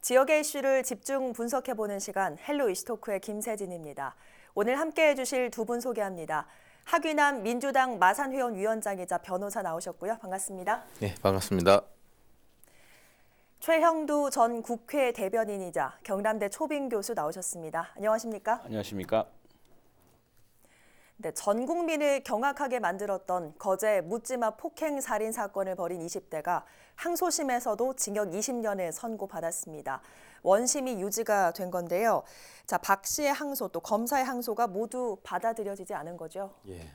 지역의 이슈를 집중 분석해보는 시간 헬로 이슈토크의 김세진입니다. 오늘 함께해 주실 두 분 소개합니다. 하귀남 민주당 마산회원 위원장이자 변호사 나오셨고요. 반갑습니다. 네, 반갑습니다. 최형두 전 국회 대변인이자 경남대 초빙 교수 나오셨습니다. 안녕하십니까? 안녕하십니까? 네, 전 국민을 경악하게 만들었던 거제 묻지마 폭행 살인 사건을 벌인 20대가 항소심에서도 징역 20년을 선고받았습니다. 원심이 유지가 된 건데요. 자, 박 씨의 항소 또 검사의 항소가 모두 받아들여지지 않은 거죠. 예,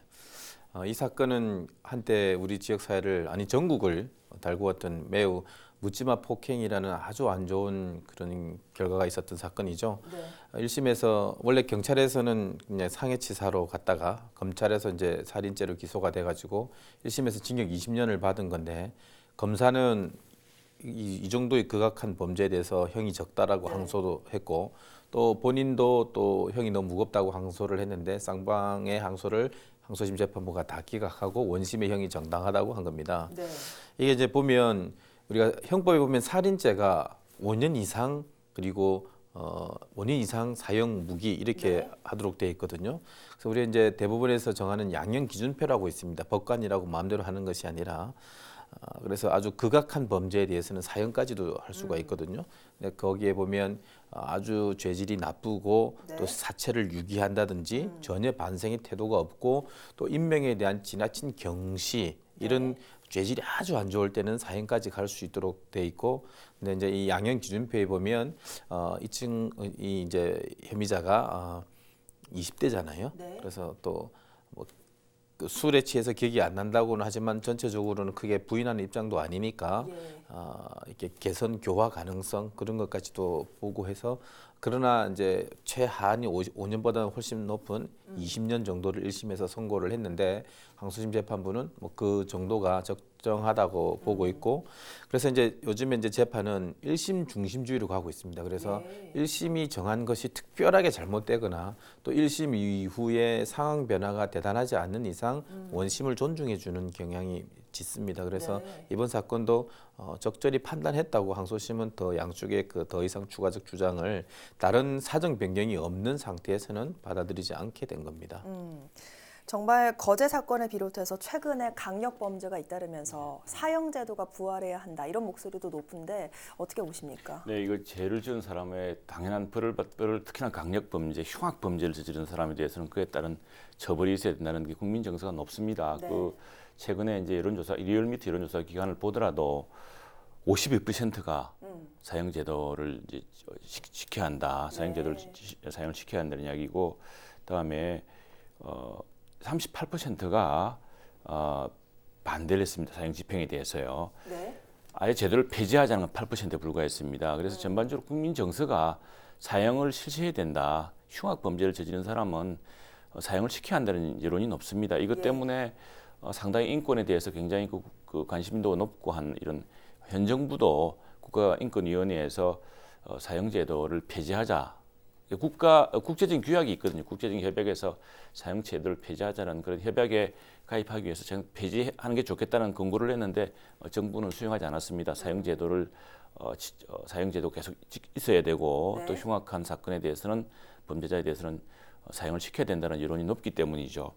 이 사건은 한때 우리 지역 사회를 아니 전국을 달구었던 매우 묻지마 폭행이라는 아주 안 좋은 그런 결과가 있었던 사건이죠. 네. 1심에서 원래 경찰에서는 그냥 상해치사로 갔다가 검찰에서 이제 살인죄로 기소가 돼가지고 1심에서 징역 20년을 받은 건데 검사는 이 정도의 극악한 범죄에 대해서 형이 적다라고 네. 항소도 했고 또 본인도 또 형이 너무 무겁다고 항소를 했는데 쌍방의 항소를 항소심 재판부가 다 기각하고 원심의 형이 정당하다고 한 겁니다. 네. 이게 이제 보면 우리가 형법에 보면 살인죄가 5년 이상 그리고 5년 이상 사형 무기 이렇게 네. 하도록 되어 있거든요. 그래서 우리 이제 대법원에서 정하는 양형 기준표라고 있습니다. 법관이라고 마음대로 하는 것이 아니라 그래서 아주 극악한 범죄에 대해서는 사형까지도 할 수가 있거든요. 근데 거기에 보면 아주 죄질이 나쁘고 네. 또 사체를 유기한다든지 전혀 반성의 태도가 없고 또 인명에 대한 지나친 경시 이런 죄질이 아주 안 좋을 때는 사형까지 갈 수 있도록 돼 있고, 근데 이제 이 양형 기준표에 보면 이 이제 혐의자가 20대잖아요. 네. 그래서 또 뭐 그 술에 취해서 기억이 안 난다고는 하지만 전체적으로는 크게 부인하는 입장도 아니니까 예. 이렇게 개선 교화 가능성 그런 것까지도 보고 해서 그러나 이제 최하한이 5년보다는 훨씬 높은 20년 정도를 1심에서 선고를 했는데 항소심 재판부는 뭐 그 정도가 적정하다고 보고 있고 그래서 이제 요즘에 이제 재판은 1심 중심주의로 가고 있습니다. 그래서 네. 1심이 정한 것이 특별하게 잘못되거나 또 1심 이후에 상황 변화가 대단하지 않는 이상 원심을 존중해 주는 경향이 짙습니다. 그래서 네. 이번 사건도 적절히 판단했다고 항소심은 더 양쪽의 그 더 이상 추가적 주장을 다른 사정 변경이 없는 상태에서는 받아들이지 않게 된 겁니다. 정말 거제 사건을 비롯해서 최근에 강력 범죄가 잇따르면서 사형제도가 부활해야 한다 이런 목소리도 높은데 어떻게 보십니까? 네, 이거 죄를 지은 사람의 당연한 벌을 특히나 강력 범죄, 흉악 범죄를 저지른 사람에 대해서는 그에 따른 처벌이 있어야 된다는 게 국민 정서가 높습니다. 네. 그 최근에 이제 여론조사, 리얼미터 여론조사 기관을 보더라도 52%가 사형제도를 이제 시켜야 한다, 사형제도를 사용을 시켜야 한다는 이야기고, 그다음에 38%가 반대를 했습니다. 사형 집행에 대해서요. 네. 아예 제도를 폐지하자는 건 8%에 불과했습니다. 그래서 전반적으로 국민 정서가 사형을 실시해야 된다. 흉악 범죄를 저지른 사람은 사형을 시켜야 한다는 여론이 높습니다. 이것 예. 때문에 상당히 인권에 대해서 굉장히 그 관심도 높고 한 이런 현 정부도 국가인권위원회에서 사형제도를 폐지하자. 국제적인 규약이 있거든요. 국제적인 협약에서 사형제도를 폐지하자는 그런 협약에 가입하기 위해서 폐지하는 게 좋겠다는 권고를 했는데 정부는 수용하지 않았습니다. 사형제도를 사형제도 계속 있어야 되고 네. 또 흉악한 사건에 대해서는 범죄자에 대해서는 사형을 시켜야 된다는 여론이 높기 때문이죠.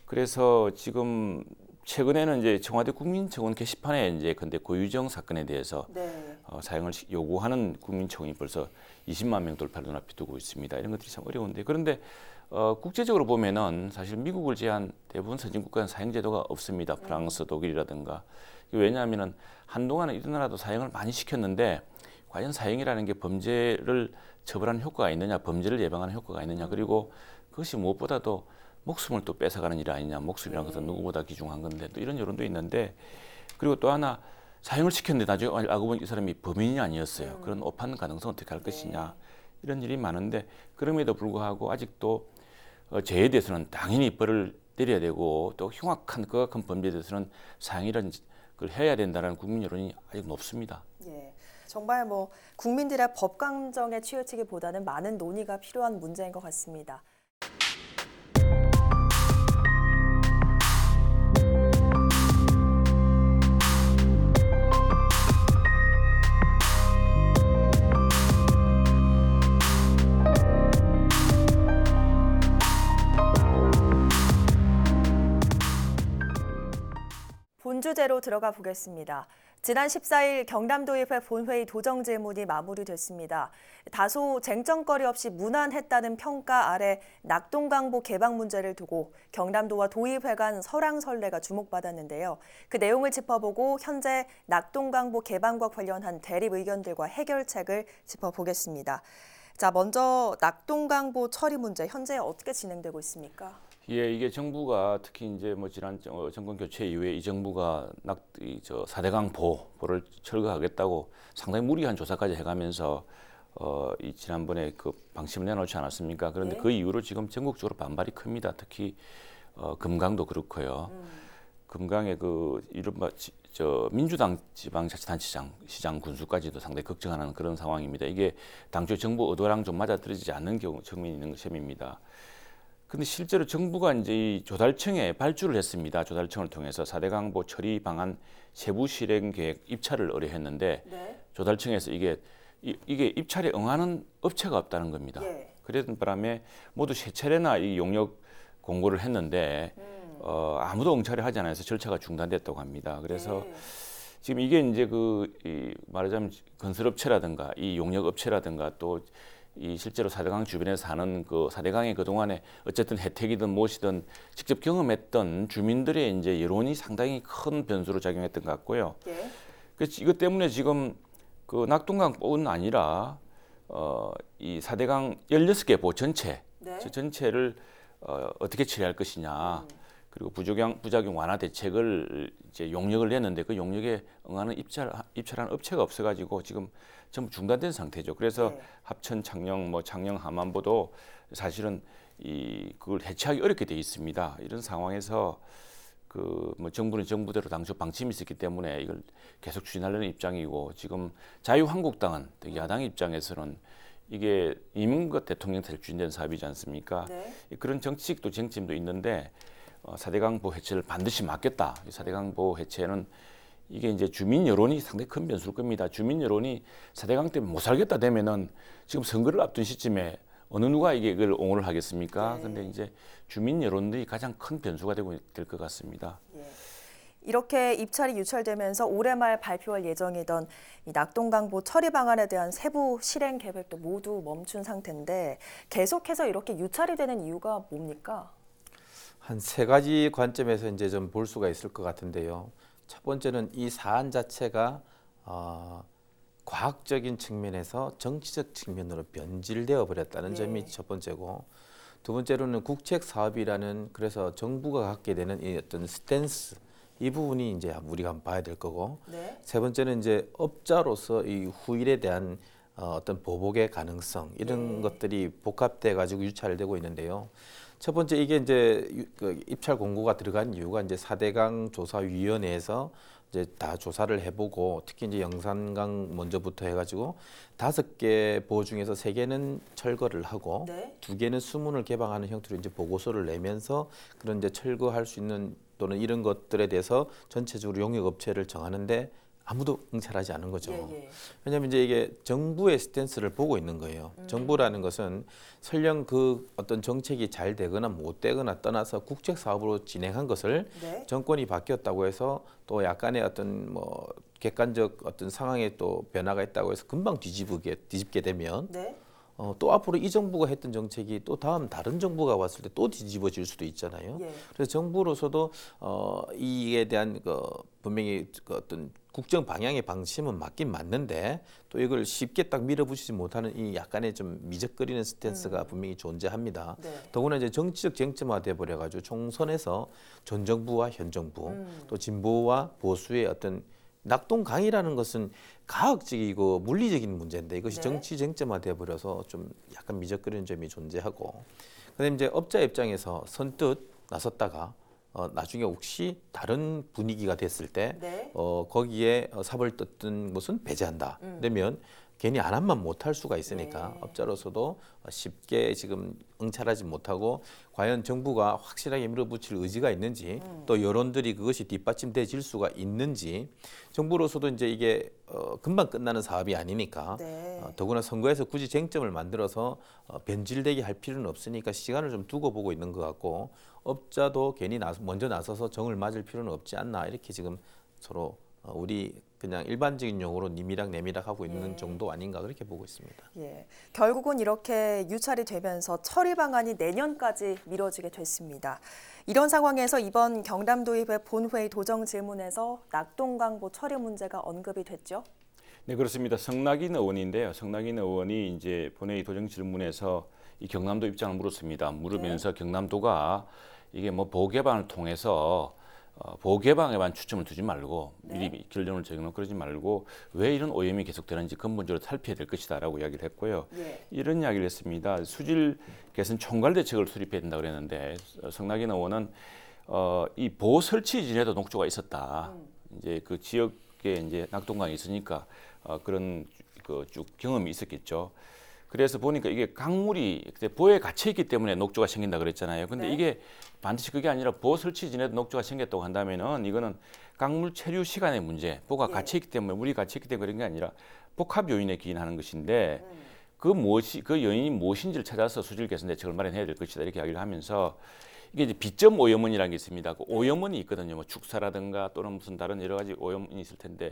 그래서 지금 최근에는 이제 청와대 국민청원 게시판에 이제 근데 고유정 사건에 대해서 네. 사형을 요구하는 국민청원이 벌써 20만 명 돌파를 눈앞에 두고 있습니다. 이런 것들이 참 어려운데 그런데 국제적으로 보면은 사실 미국을 제한 대부분 선진국가는 사형제도가 없습니다. 프랑스, 독일이라든가. 왜냐하면은 한동안은 이런 나라도 사형을 많이 시켰는데 과연 사형이라는 게 범죄를 처벌하는 효과가 있느냐, 범죄를 예방하는 효과가 있느냐, 그리고 그것이 무엇보다도 목숨을 또 뺏어가는 일 아니냐, 목숨이라는 것은 누구보다 귀중한 건데 또 이런 여론도 있는데 그리고 또 하나 사형을 시켰는데 나중에 알고 보니 이 사람이 범인이 아니었어요. 그런 오판 가능성 어떻게 할 것이냐 이런 일이 많은데 그럼에도 불구하고 아직도 죄에 대해서는 당연히 벌을 내려야 되고 또 흉악한 극악한 범죄에 대해서는 사형이라는 걸 해야 된다는 국민 여론이 아직 높습니다. 예. 정말 뭐 국민들의 법 강정에 치우치기보다는 많은 논의가 필요한 문제인 것 같습니다. 주제로 들어가 보겠습니다. 지난 14일 경남도의회 본회의 도정 질문이 마무리됐습니다. 다소 쟁점거리 없이 무난했다는 평가 아래 낙동강보 개방 문제를 두고 경남도와 도의회 간 설왕설래가 주목받았는데요. 그 내용을 짚어보고 현재 낙동강보 개방과 관련한 대립 의견들과 해결책을 짚어보겠습니다. 자, 먼저 낙동강보 처리 문제 현재 어떻게 진행되고 있습니까? 예, 이게 정부가 특히 이제 뭐 지난 정권 교체 이후에 이 정부가 4대강 보를 철거하겠다고 상당히 무리한 조사까지 해가면서 이 지난번에 그 방침을 내놓지 않았습니까? 그런데 네. 그 이후로 지금 전국적으로 반발이 큽니다. 특히 금강도 그렇고요. 금강의 그 이른바 민주당 지방자치단체장 시장 군수까지도 상당히 걱정하는 그런 상황입니다. 이게 당초 정부 의도랑 좀 맞아떨어지지 않는 측면이 있는 셈입니다. 근데 실제로 정부가 이제 이 조달청에 발주를 했습니다. 조달청을 통해서 4대강보 처리 방안 세부 실행 계획 입찰을 의뢰했는데 네. 조달청에서 이게 입찰에 응하는 업체가 없다는 겁니다. 예. 그랬던 바람에 모두 세 차례나 이 용역 공고를 했는데 아무도 응찰을 하지 않아서 절차가 중단됐다고 합니다. 그래서 네. 지금 이게 이제 말하자면 건설업체라든가 이 용역업체라든가 또 이 실제로 4대강 주변에서 사는 그 4대강의 그동안에 어쨌든 혜택이든 무엇이든 직접 경험했던 주민들의 이제 여론이 상당히 큰 변수로 작용했던 것 같고요. 예. 그래서 이것 때문에 지금 그 낙동강뿐 아니라 이 4대강 16개 보 전체 네. 전체를 어떻게 처리할 것이냐. 그리고 부작용 완화 대책을 이제 용역을 냈는데 그 용역에 응하는 입찰한 업체가 없어가지고 지금 전부 중단된 상태죠. 그래서 네. 합천, 창녕, 창녕, 함안보도 사실은 그걸 해체하기 어렵게 돼 있습니다. 이런 상황에서 정부는 정부대로 당초 방침이 있었기 때문에 이걸 계속 추진하려는 입장이고 지금 자유한국당은 야당 입장에서는 이게 이명박 대통령 때 추진된 사업이지 않습니까? 네. 그런 정치적도 쟁점도 있는데 4대강보 해체를 반드시 막겠다. 4대강보 해체는 이게 이제 주민 여론이 상당히 큰 변수일 겁니다. 주민 여론이 4대강 때문에 못 살겠다 되면은 지금 선거를 앞둔 시점에 어느 누가 이걸 옹호를 하겠습니까? 네. 근데 이제 주민 여론들이 가장 큰 변수가 될 것 같습니다. 예. 이렇게 입찰이 유찰되면서 올해 말 발표할 예정이던 이 낙동강보 처리 방안에 대한 세부 실행 계획도 모두 멈춘 상태인데 계속해서 이렇게 유찰이 되는 이유가 뭡니까? 한 세 가지 관점에서 이제 좀 볼 수가 있을 것 같은데요. 첫 번째는 이 사안 자체가 과학적인 측면에서 정치적 측면으로 변질되어 버렸다는 예. 점이 첫 번째고, 두 번째로는 국책 사업이라는 그래서 정부가 갖게 되는 이 어떤 스탠스, 이 부분이 이제 우리가 한번 봐야 될 거고, 네. 세 번째는 이제 업자로서 이 후일에 대한 어떤 보복의 가능성 이런 네. 것들이 복합돼 가지고 유찰되고 있는데요. 첫 번째 이게 이제 입찰 공고가 들어간 이유가 이제 4대강 조사위원회에서 이제 다 조사를 해보고 특히 이제 영산강 먼저부터 해가지고 5개 보 중에서 3개는 철거를 하고 네. 2개는 수문을 개방하는 형태로 이제 보고서를 내면서 그런 이제 철거할 수 있는 또는 이런 것들에 대해서 전체적으로 용역 업체를 정하는데 아무도 응찰하지 않은 거죠. 예. 왜냐하면 이제 이게 정부의 스탠스를 보고 있는 거예요. 정부라는 것은 설령 그 어떤 정책이 잘 되거나 못 되거나 떠나서 국책 사업으로 진행한 것을 네. 정권이 바뀌었다고 해서 또 약간의 어떤 객관적 어떤 상황에 또 변화가 있다고 해서 금방 뒤집게 되면 네. 또 앞으로 이 정부가 했던 정책이 또 다음 다른 정부가 왔을 때 또 뒤집어질 수도 있잖아요. 예. 그래서 정부로서도 이에 대한 분명히 어떤 국정 방향의 방침은 맞긴 맞는데 또 이걸 쉽게 딱 밀어붙이지 못하는 이 약간의 좀 미적거리는 스탠스가 분명히 존재합니다. 네. 더구나 이제 정치적 쟁점화돼 버려가지고 총선에서 전 정부와 현 정부 또 진보와 보수의 어떤 낙동강이라는 것은 과학적이고 물리적인 문제인데 이것이 네. 정치 쟁점화돼 버려서 좀 약간 미적거리는 점이 존재하고, 그다음에 이제 업자 입장에서 선뜻 나섰다가 나중에 혹시 다른 분위기가 됐을 때 네. 거기에 삽을 떴던 것은 배제한다. 그러면 괜히 안 한만 못할 수가 있으니까 네. 업자로서도 쉽게 지금 응찰하지 못하고 과연 정부가 확실하게 밀어붙일 의지가 있는지 또 여론들이 그것이 뒷받침돼질 수가 있는지, 정부로서도 이제 이게 금방 끝나는 사업이 아니니까 네. 더구나 선거에서 굳이 쟁점을 만들어서 변질되게 할 필요는 없으니까 시간을 좀 두고 보고 있는 것 같고, 업자도 괜히 먼저 나서서 정을 맞을 필요는 없지 않나 이렇게 지금 서로 우리 그냥 일반적인 용어로 님이락 내미락 하고 있는 예. 정도 아닌가 그렇게 보고 있습니다. 예, 결국은 이렇게 유찰이 되면서 처리 방안이 내년까지 미뤄지게 됐습니다. 이런 상황에서 이번 경남도의회 본회의 도정 질문에서 낙동강보 처리 문제가 언급이 됐죠. 네, 그렇습니다. 성낙인 의원인데요. 성낙인 의원이 이제 본회의 도정 질문에서 이 경남도 입장을 물었습니다. 물으면서 경남도가 이게 뭐 보호 개방을 통해서 보호 개방에만 초점을 두지 말고 미리 결론을 정해놓고 그러지 말고 왜 이런 오염이 계속되는지 근본적으로 살펴야 될 것이다라고 이야기를 했고요. 이런 이야기를 했습니다. 수질 개선 총괄 대책을 수립해야 된다 그랬는데 성낙인 의원은 이 보호 설치 이전에도 녹조가 있었다. 이제 그 지역에 이제 낙동강이 있으니까 그런 그 쭉 경험이 있었겠죠. 그래서 보니까 이게 강물이 그때 보호에 갇혀 있기 때문에 녹조가 생긴다 그랬잖아요. 근데 이게 반드시 그게 아니라 보호 설치 전에도 녹조가 생겼다고 한다면은 이거는 강물 체류 시간의 문제, 보호가 갇혀 있기 때문에 물이 갇혀 있기 때문에 그런 게 아니라 복합 요인에 기인하는 것인데 그 요인이 무엇인지를 찾아서 수질 개선 대책을 마련해야 될 것이다 이렇게 이야기를 하면서 이게 이제 비점 오염원이라는 게 있습니다. 그 오염원이 있거든요. 뭐 축사라든가 또는 무슨 다른 여러 가지 오염원이 있을 텐데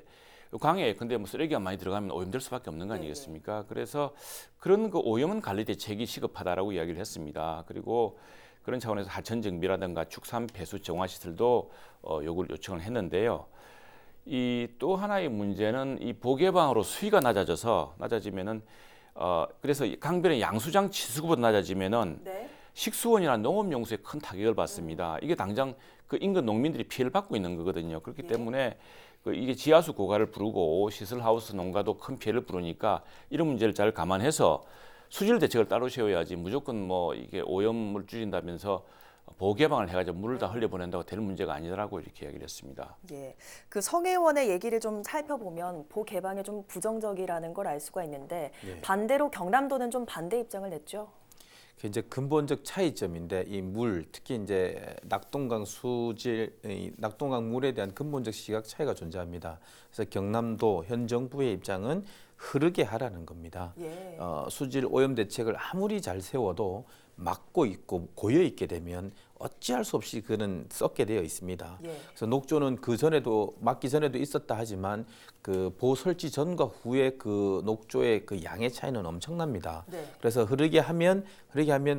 강에 근데 뭐 쓰레기가 많이 들어가면 오염될 수밖에 없는 거 아니겠습니까? 그래서 그런 그 오염원 관리 대책이 시급하다라고 이야기를 했습니다. 그리고 그런 차원에서 하천 정비라든가 축산 배수 정화 시설도 요청을 했는데요. 이 또 하나의 문제는 이 보개방으로 수위가 낮아지면은 그래서 강변의 양수장 치수구보다 낮아지면은 식수원이나 농업용수에 큰 타격을 받습니다. 이게 당장 그 인근 농민들이 피해를 받고 있는 거거든요. 그렇기 때문에 이게 지하수 고갈을 부르고 시설하우스 농가도 큰 피해를 부르니까 이런 문제를 잘 감안해서 수질 대책을 따로 세워야지 무조건 뭐 이게 오염을 줄인다면서 보호 개방을 해가지고 물을 다 흘려보낸다고 될 문제가 아니라고 이렇게 이야기를 했습니다. 예, 그 성 의원의 얘기를 좀 살펴보면 보 개방에 좀 부정적이라는 걸 알 수가 있는데 반대로 경남도는 좀 반대 입장을 냈죠. 그 이제 근본적 차이점인데 이 물 특히 이제 낙동강 수질, 낙동강 물에 대한 근본적 시각 차이가 존재합니다. 그래서 경남도 현 정부의 입장은 흐르게 하라는 겁니다. 수질 오염 대책을 아무리 잘 세워도 막고 있고 고여 있게 되면 어찌할 수 없이 그는 썩게 되어 있습니다. 그래서 녹조는 그 전에도 막기 전에도 있었다 하지만 그 보호 설치 전과 후에 그 녹조의 그 양의 차이는 엄청납니다. 그래서 흐르게 하면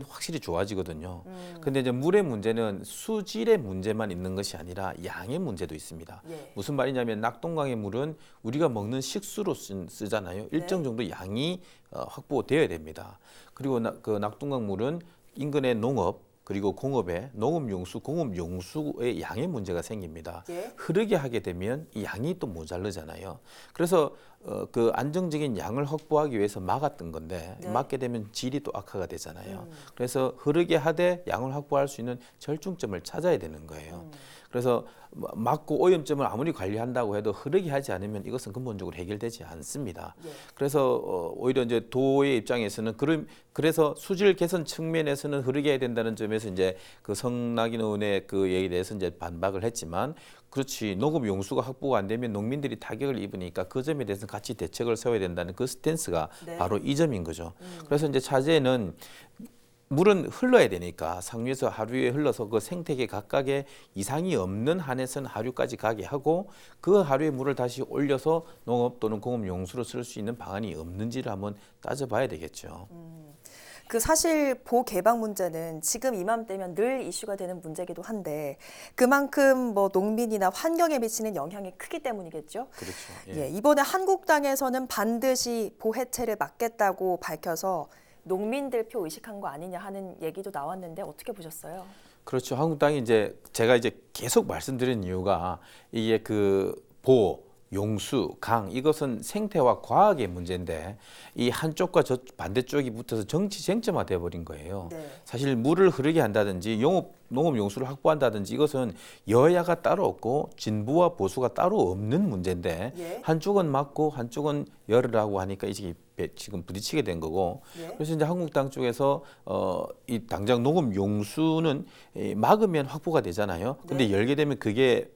확실히 좋아지거든요. 근데 이제 물의 문제는 수질의 문제만 있는 것이 아니라 양의 문제도 있습니다. 무슨 말이냐면 낙동강의 물은 우리가 먹는 식수로 쓰잖아요. 일정 정도 양이 확보되어야 됩니다. 그리고 그 낙동강 물은 인근의 농업 그리고 공업에 농업용수, 공업용수의 양의 문제가 생깁니다. 흐르게 하게 되면 이 양이 또 모자르잖아요. 그래서 그 안정적인 양을 확보하기 위해서 막았던 건데 막게 되면 질이 또 악화가 되잖아요. 그래서 흐르게 하되 양을 확보할 수 있는 절충점을 찾아야 되는 거예요. 그래서 막고 오염점을 아무리 관리한다고 해도 흐르게 하지 않으면 이것은 근본적으로 해결되지 않습니다. 그래서 오히려 이제 도의 입장에서는 그래서 수질 개선 측면에서는 흐르게 해야 된다는 점에서 이제 그 성낙인 의원의 그 얘기에 대해서 이제 반박을 했지만 그렇지 농업 용수가 확보가 안 되면 농민들이 타격을 입으니까 그 점에 대해서는 같이 대책을 세워야 된다는 그 스탠스가 바로 이 점인 거죠. 그래서 이제 차제는 물은 흘러야 되니까 상류에서 하류에 흘러서 그 생태계 각각에 이상이 없는 한에서는 하류까지 가게 하고 그 하류의 물을 다시 올려서 농업 또는 공업 용수로 쓸 수 있는 방안이 없는지를 한번 따져봐야 되겠죠. 그 사실 보 개방 문제는 지금 이맘때면 늘 이슈가 되는 문제이기도 한데 그만큼 뭐 농민이나 환경에 미치는 영향이 크기 때문이겠죠. 그렇죠. 이번에 한국당에서는 반드시 보 해체를 막겠다고 밝혀서 농민들 표 의식한 거 아니냐 하는 얘기도 나왔는데 어떻게 보셨어요? 그렇죠. 한국당이 이제 제가 이제 계속 말씀드린 이유가 이게 그 보호, 용수, 강 이것은 생태와 과학의 문제인데 이 한쪽과 저 반대쪽이 붙어서 정치 쟁점화 되어 버린 거예요. 사실 물을 흐르게 한다든지 농업 용수를 확보한다든지 이것은 여야가 따로 없고 진보와 보수가 따로 없는 문제인데 한쪽은 막고 한쪽은 열으라고 하니까 이게 지금 부딪히게 된 거고 그래서 이제 한국당 쪽에서 이 당장 농업 용수는 막으면 확보가 되잖아요. 근데 열게 되면 그게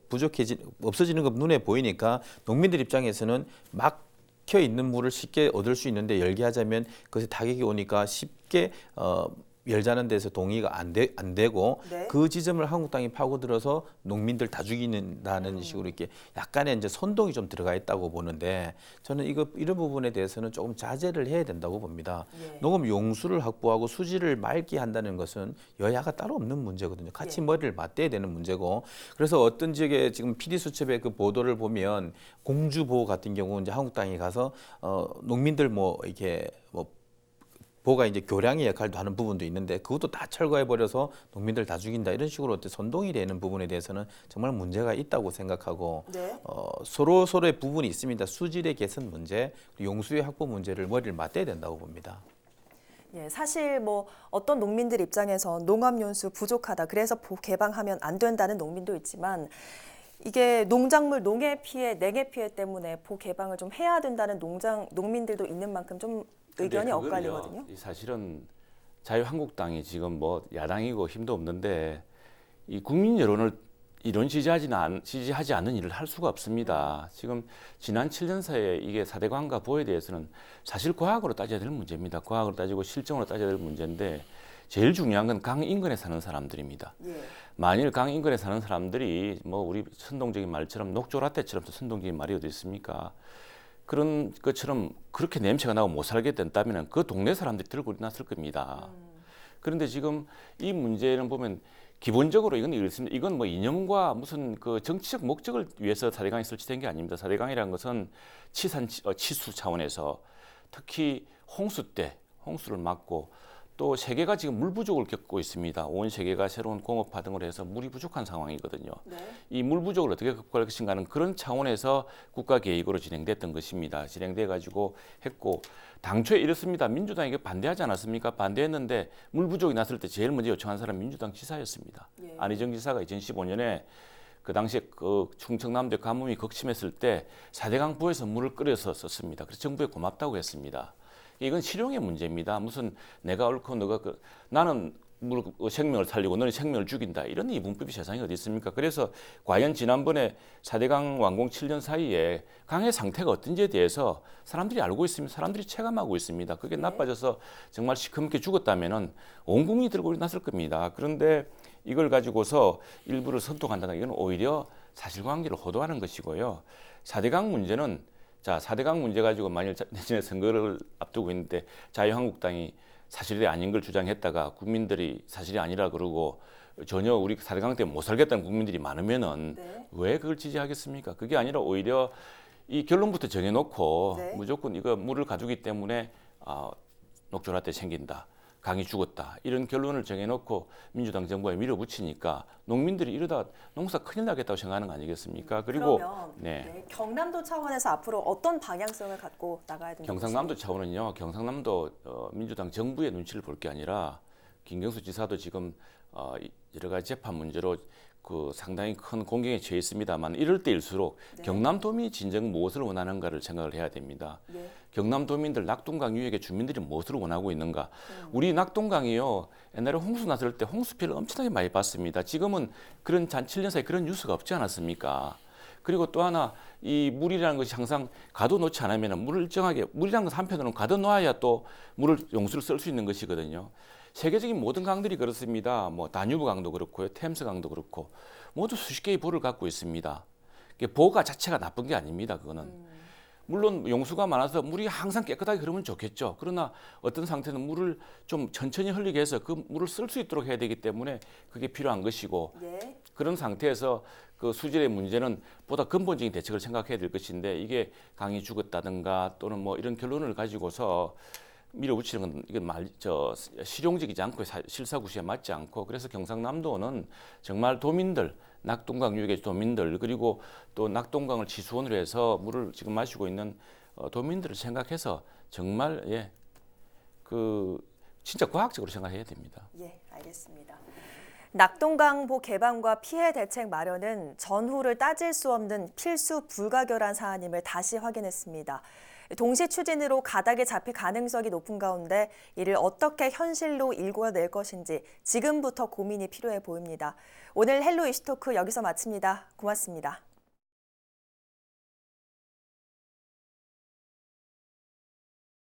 없어지는 거 눈에 보이니까 농민들 입장에서는 막혀 있는 물을 쉽게 얻을 수 있는데 열게 하자면 그것에 타격이 오니까 쉽게 열자는 데서 동의가 안 되고 네. 그 지점을 한국당이 파고들어서 농민들 다 죽이는다는 식으로 이렇게 약간의 이제 선동이 좀 들어가 있다고 보는데 저는 이런 부분에 대해서는 조금 자제를 해야 된다고 봅니다. 예. 농업 용수를 확보하고 수지를 맑게 한다는 것은 여야가 따로 없는 문제거든요. 같이 예. 머리를 맞대야 되는 문제고 그래서 어떤 지역에 지금 PD수첩의 그 보도를 보면 공주보 같은 경우 이제 한국당이 가서 농민들 뭐 이렇게 뭐 보가 이제 교량의 역할도 하는 부분도 있는데 그것도 다 철거해 버려서 농민들 다 죽인다 이런 식으로 어떤 선동이 되는 부분에 대해서는 정말 문제가 있다고 생각하고 네. 서로의 부분이 있습니다. 수질의 개선 문제, 용수의 확보 문제를 머리를 맞대야 된다고 봅니다. 예, 사실 뭐 어떤 농민들 입장에서 농업용수 부족하다. 그래서 개방하면 안 된다는 농민도 있지만 이게 농작물 농해 피해, 냉해 피해 때문에 개방을 좀 해야 된다는 농민들도 있는 만큼 좀 의견이 근데 그거를요, 엇갈리거든요. 사실은 자유한국당이 지금 뭐 야당이고 힘도 없는데 이 국민 여론을 이런 지지하지 않는 일을 할 수가 없습니다. 지금 지난 7년 사이에 이게 4대 강과 보에 대해서는 사실 과학으로 따져야 될 문제입니다. 과학으로 따지고 실정으로 따져야 될 문제인데 제일 중요한 건 강 인근에 사는 사람들입니다. 예. 만일 강 인근에 사는 사람들이 뭐 우리 선동적인 말처럼 녹조라떼처럼 선동적인 말이 어디 있습니까? 그런 것처럼 그렇게 냄새가 나고 못 살게 된다면 그 동네 사람들이 들고 일어났을 겁니다. 그런데 지금 이 문제는 보면 기본적으로 이건 이렇습니다. 이건 뭐 이념과 무슨 그 정치적 목적을 위해서 4대강이 설치된 게 아닙니다. 4대강이라는 것은 치수 차원에서 특히 홍수 때 홍수를 막고 또 세계가 지금 물 부족을 겪고 있습니다. 온 세계가 새로운 공업화 등으로 해서 물이 부족한 상황이거든요. 네. 이 물 부족을 어떻게 극복할 것인가는 그런 차원에서 국가 계획으로 진행됐던 것입니다. 진행돼 가지고 했고 당초에 이렇습니다. 민주당이 이게 반대하지 않았습니까? 반대했는데 물 부족이 났을 때 제일 먼저 요청한 사람은 민주당 지사였습니다. 예. 안희정 지사가 2015년에 그 당시에 그 충청남도 가뭄이 극심했을 때 4대강 부에서 물을 끓여서 썼습니다. 그래서 정부에 고맙다고 했습니다. 이건 실용의 문제입니다. 무슨 내가 옳고 너가 나는 생명을 살리고 너는 생명을 죽인다. 이런 이 문법이 세상에 어디 있습니까? 그래서 과연 지난번에 4대강 완공 7년 사이에 강의 상태가 어떤지에 대해서 사람들이 알고 있습니다. 사람들이 체감하고 있습니다. 그게 나빠져서 정말 시커멓게 죽었다면 온 국민이 들고 일어났을 겁니다. 그런데 이걸 가지고서 일부를 선동한다는 이건 오히려 사실관계를 호도하는 것이고요. 4대강 문제는 4대강 문제 가지고 만일 내년에 선거를 앞두고 있는데 자유한국당이 사실이 아닌 걸 주장했다가 국민들이 사실이 아니라 그러고 전혀 우리 4대강 때문에 못 살겠다는 국민들이 많으면은 네. 왜 그걸 지지하겠습니까? 그게 아니라 오히려 이 결론부터 정해놓고 네. 무조건 이거 물을 가두기 때문에 녹조라떼 생긴다. 강이 죽었다. 이런 결론을 정해놓고 민주당 정부에 밀어붙이니까 농민들이 이러다 농사 큰일 나겠다고 생각하는 거 아니겠습니까? 그리고 그러면 네, 경남도 차원에서 앞으로 어떤 방향성을 갖고 나가야 된다고 경상남도 차원은요. 경상남도 민주당 정부의 눈치를 볼 게 아니라 김경수 지사도 지금 여러 가지 재판 문제로 그 상당히 큰 공경에 처해 있습니다만 이럴 때일수록 네. 경남도민이 진정 무엇을 원하는가를 생각을 해야 됩니다. 네. 경남도민들 낙동강 유역의 주민들이 무엇을 원하고 있는가. 우리 낙동강이요. 옛날에 홍수 났을 때 홍수 피해를 엄청나게 많이 봤습니다. 지금은 그런 7년 사이에 그런 뉴스가 없지 않았습니까? 그리고 또 하나 이 물이라는 것이 항상 가둬놓지 않으면 물을 일정하게 물이라는 것 한편으로는 가둬놓아야 또 물을 용수를 쓸 수 있는 것이거든요. 세계적인 모든 강들이 그렇습니다. 뭐 다뉴브 강도 그렇고요, 템스 강도 그렇고 모두 수십 개의 보를 갖고 있습니다. 보가 자체가 나쁜 게 아닙니다. 그거는 물론 용수가 많아서 물이 항상 깨끗하게 흐르면 좋겠죠. 그러나 어떤 상태는 물을 좀 천천히 흘리게 해서 그 물을 쓸 수 있도록 해야 되기 때문에 그게 필요한 것이고 예. 그런 상태에서 그 수질의 문제는 보다 근본적인 대책을 생각해야 될 것인데 이게 강이 죽었다든가 또는 뭐 이런 결론을 가지고서 밀어붙이는 건 이게 실용적이지 않고 실사구시에 맞지 않고 그래서 경상남도는 정말 도민들 낙동강 유역의 도민들 그리고 또 낙동강을 지수원으로 해서 물을 지금 마시고 있는 도민들을 생각해서 정말 그 진짜 과학적으로 생각해야 됩니다. 예, 알겠습니다. 낙동강보 개방과 피해 대책 마련은 전후를 따질 수 없는 필수 불가결한 사안임을 다시 확인했습니다. 동시 추진으로 가닥에 잡힐 가능성이 높은 가운데 이를 어떻게 현실로 일궈낼 것인지 지금부터 고민이 필요해 보입니다. 오늘 헬로 이슈토크 여기서 마칩니다. 고맙습니다.